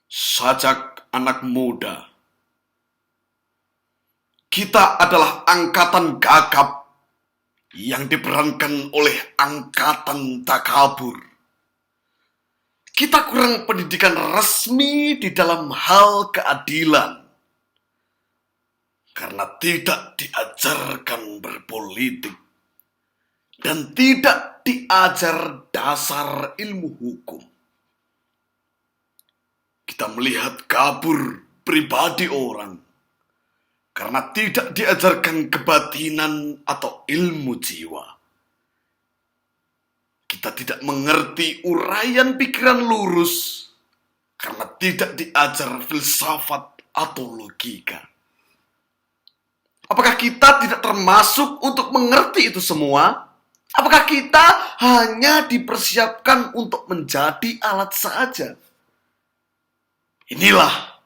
Sajak anak muda, kita adalah angkatan gagap yang diperankan oleh angkatan takabur. Kita kurang pendidikan resmi di dalam hal keadilan karena tidak diajarkan berpolitik dan tidak diajar dasar ilmu hukum. Kita melihat kabur pribadi orang karena tidak diajarkan kebatinan atau ilmu jiwa. Kita tidak mengerti uraian pikiran lurus karena tidak diajar filsafat atau logika. Apakah kita tidak termasuk untuk mengerti itu semua? Apakah kita hanya dipersiapkan untuk menjadi alat saja? Inilah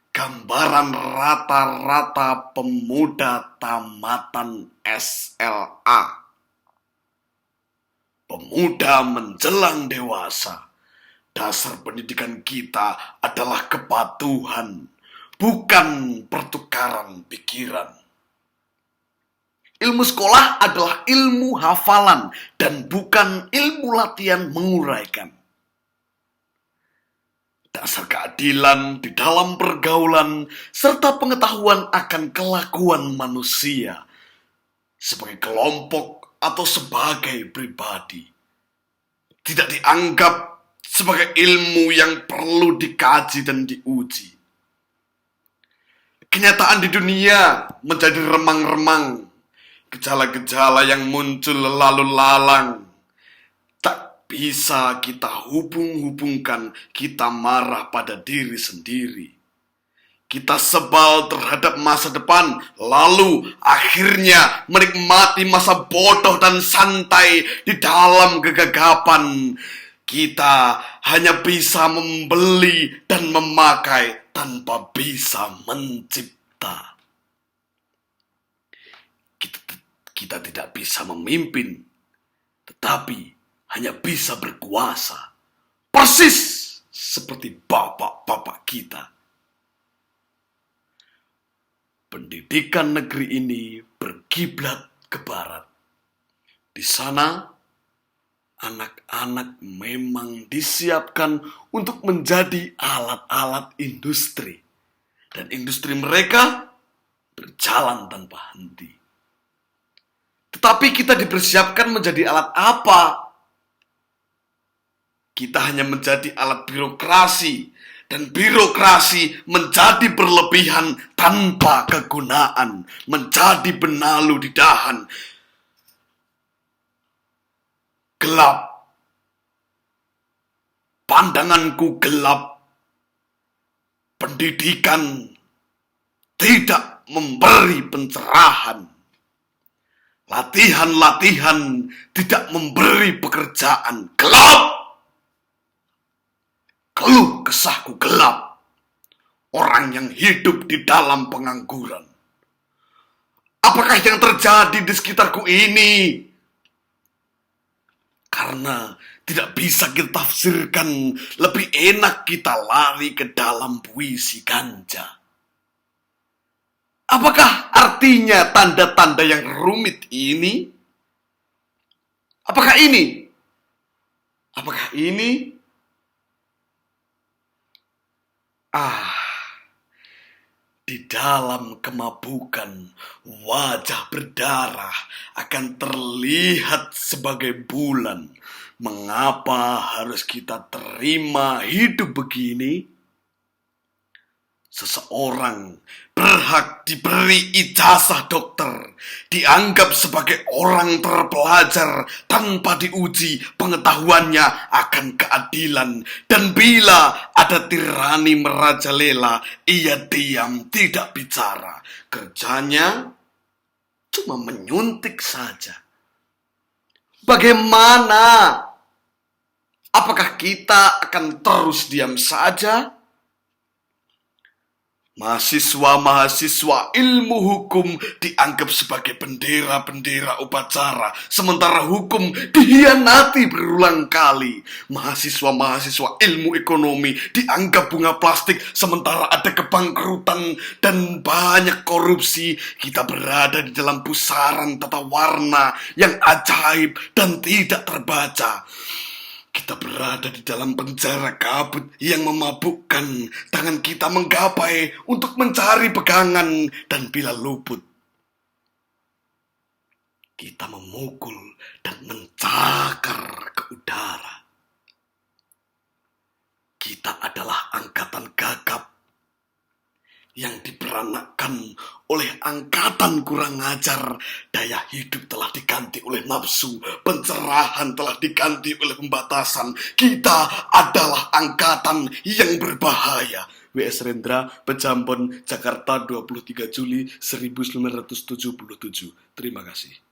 gambaran rata-rata pemuda tamatan SLA. Pemuda menjelang dewasa. Dasar pendidikan kita adalah kepatuhan, bukan pertukaran pikiran. Ilmu sekolah adalah ilmu hafalan dan bukan ilmu latihan menguraikan. Dasar keadilan di dalam pergaulan serta pengetahuan akan kelakuan manusia sebagai kelompok atau sebagai pribadi tidak dianggap sebagai ilmu yang perlu dikaji dan diuji. Kenyataan di dunia menjadi remang-remang, gejala-gejala yang muncul lalu lalang. Bisa kita hubung-hubungkan kita marah pada diri sendiri. Kita sebal terhadap masa depan, lalu akhirnya menikmati masa bodoh dan santai di dalam kegagapan. Kita hanya bisa membeli dan memakai tanpa bisa mencipta. Kita tidak bisa memimpin, tetapi hanya bisa berkuasa, persis seperti bapak-bapak kita. Pendidikan negeri ini berkiblat ke barat. Di sana, anak-anak memang disiapkan untuk menjadi alat-alat industri. Dan industri mereka berjalan tanpa henti. Tetapi kita dipersiapkan menjadi alat apa? Kita hanya menjadi alat birokrasi, dan birokrasi menjadi berlebihan tanpa kegunaan, menjadi benalu di dahan. Gelap. Pandanganku gelap. Pendidikan tidak memberi pencerahan. Latihan-latihan tidak memberi pekerjaan. Gelap. Keluh kesahku gelap. Orang yang hidup di dalam pengangguran. Apakah yang terjadi di sekitarku ini? Karena tidak bisa kita tafsirkan, lebih enak kita lari ke dalam puisi ganja. Apakah artinya tanda-tanda yang rumit ini? Apakah ini? Di dalam kemabukan, wajah berdarah akan terlihat sebagai bulan. Mengapa harus kita terima hidup begini? Seseorang berhak diberi ijazah dokter, dianggap sebagai orang terpelajar tanpa diuji pengetahuannya akan keadilan. Dan bila ada tirani merajalela, ia diam tidak bicara. Kerjanya cuma menyuntik saja. Bagaimana? Apakah kita akan terus diam saja? Mahasiswa-mahasiswa ilmu hukum dianggap sebagai bendera-bendera upacara, sementara hukum dihianati berulang kali. Mahasiswa-mahasiswa ilmu ekonomi dianggap bunga plastik, sementara ada kebangkrutan dan banyak korupsi. Kita berada di dalam pusaran tata warna yang ajaib dan tidak terbaca. Kita berada di dalam penjara kabut yang memabukkan. Tangan kita menggapai untuk mencari pegangan, dan bila luput, kita memukul dan mencakar ke udara. Kita adalah angkatan gagap yang diperanakkan oleh angkatan kurang ajar. Daya hidup telah diganti oleh nafsu, pencerahan telah diganti oleh pembatasan. Kita adalah angkatan yang berbahaya. W.S. Rendra, Pejambon, Jakarta, 23 Juli 1977. Terima kasih.